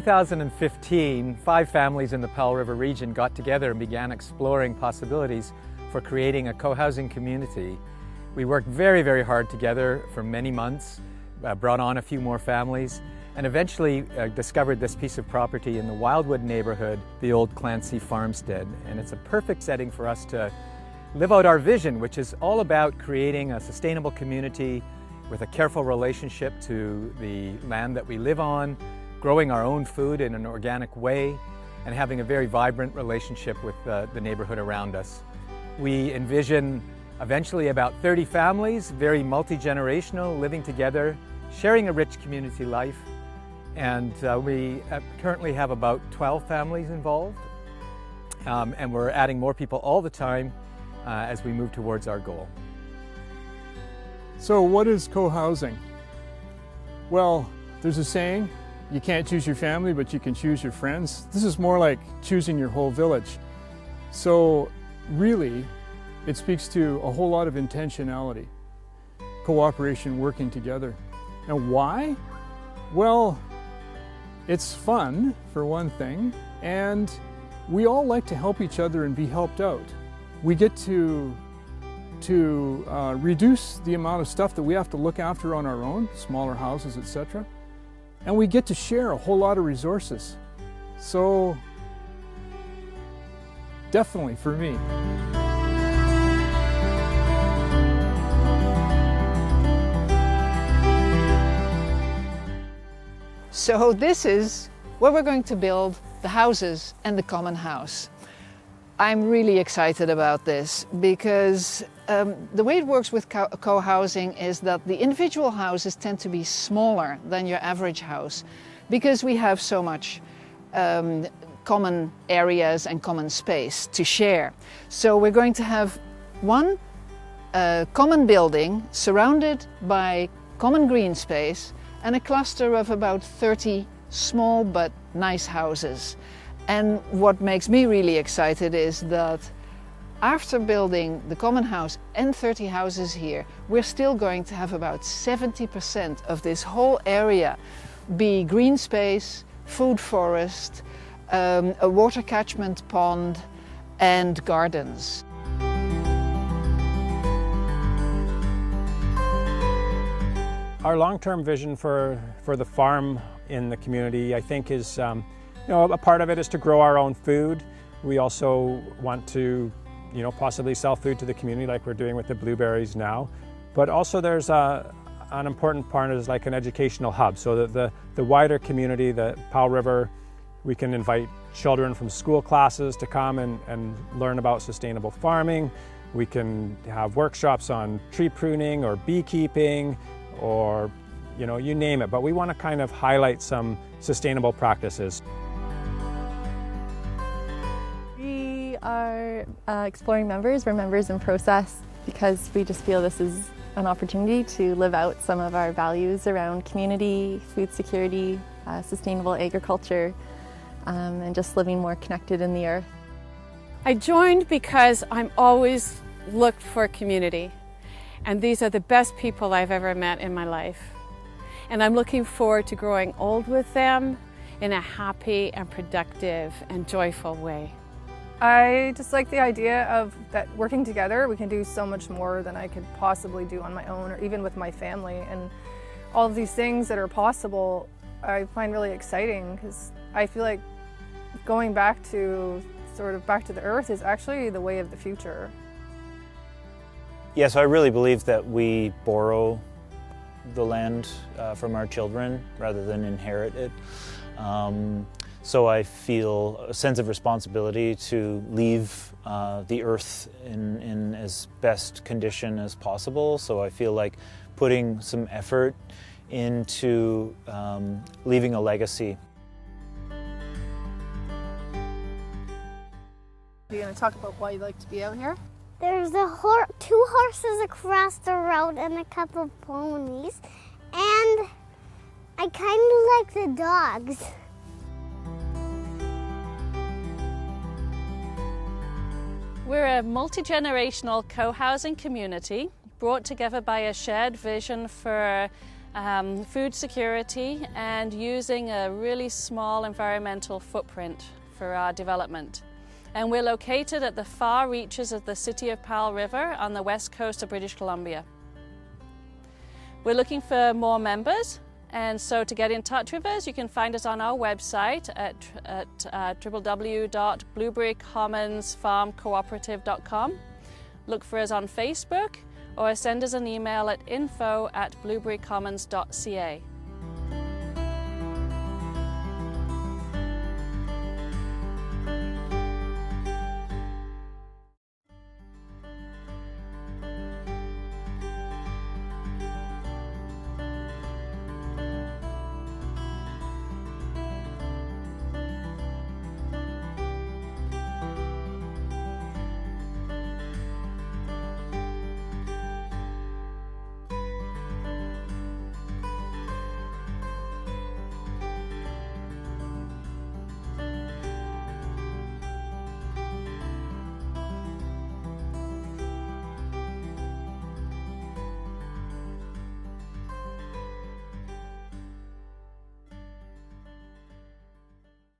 2015, 5 families in the Powell River region got together and began exploring possibilities for creating a co-housing community. We worked very hard together for many months, brought on a few more families, and eventually discovered this piece of property in the Wildwood neighborhood, the old Clancy farmstead. And it's a perfect setting for us to live out our vision, which is all about creating a sustainable community with a careful relationship to the land that we live on, growing our own food in an organic way, and having a very vibrant relationship with the neighborhood around us. We envision eventually about 30 families, very multi-generational, living together, sharing a rich community life. And we currently have about 12 families involved, and we're adding more people all the time as we move towards our goal. So what is co-housing? Well, there's a saying, you can't choose your family, but you can choose your friends. This is more like choosing your whole village. So really, it speaks to a whole lot of intentionality, cooperation, working together. And why? Well, it's fun, for one thing, and we all like to help each other and be helped out. We get to reduce the amount of stuff that we have to look after on our own, smaller houses, etc. And we get to share a whole lot of resources. So, definitely for me. So this is where we're going to build the houses and the common house. I'm really excited about this because the way it works with co-housing is that the individual houses tend to be smaller than your average house because we have so much common areas and common space to share. So we're going to have one common building surrounded by common green space and a cluster of about 30 small but nice houses. And what makes me really excited is that after building the common house and 30 houses here, we're still going to have about 70% of this whole area be green space, food forest, a water catchment pond and gardens. Our long-term vision for the farm in the community, I think, is a part of it is to grow our own food. We also want to possibly sell food to the community like we're doing with the blueberries now. But also there's an important part is like an educational hub, so that the wider community, the Powell River, we can invite children from school classes to come and learn about sustainable farming. We can have workshops on tree pruning or beekeeping, or you name it, but we want to kind of highlight some sustainable practices. We are exploring members. We're members in process because we just feel this is an opportunity to live out some of our values around community, food security, sustainable agriculture, and just living more connected in the earth. I joined because I'm always looked for community. And these are the best people I've ever met in my life. And I'm looking forward to growing old with them in a happy and productive and joyful way. I just like the idea of that working together, we can do so much more than I could possibly do on my own or even with my family. And all of these things that are possible, I find really exciting because I feel like going back to the earth is actually the way of the future. Yes, I really believe that we borrow the land from our children rather than inherit it. So I feel a sense of responsibility to leave the earth in as best condition as possible. So I feel like putting some effort into leaving a legacy. Are you going to talk about why you like to be out here? There's two horses across the road and a couple ponies, and I kind of like the dogs. We're a multi-generational co-housing community brought together by a shared vision for food security, and using a really small environmental footprint for our development. And we're located at the far reaches of the city of Powell River on the west coast of British Columbia. We're looking for more members, and so to get in touch with us, you can find us on our website at www.blueberrycommonsfarmcooperative.com. Look for us on Facebook, or send us an email at info@blueberrycommons.ca.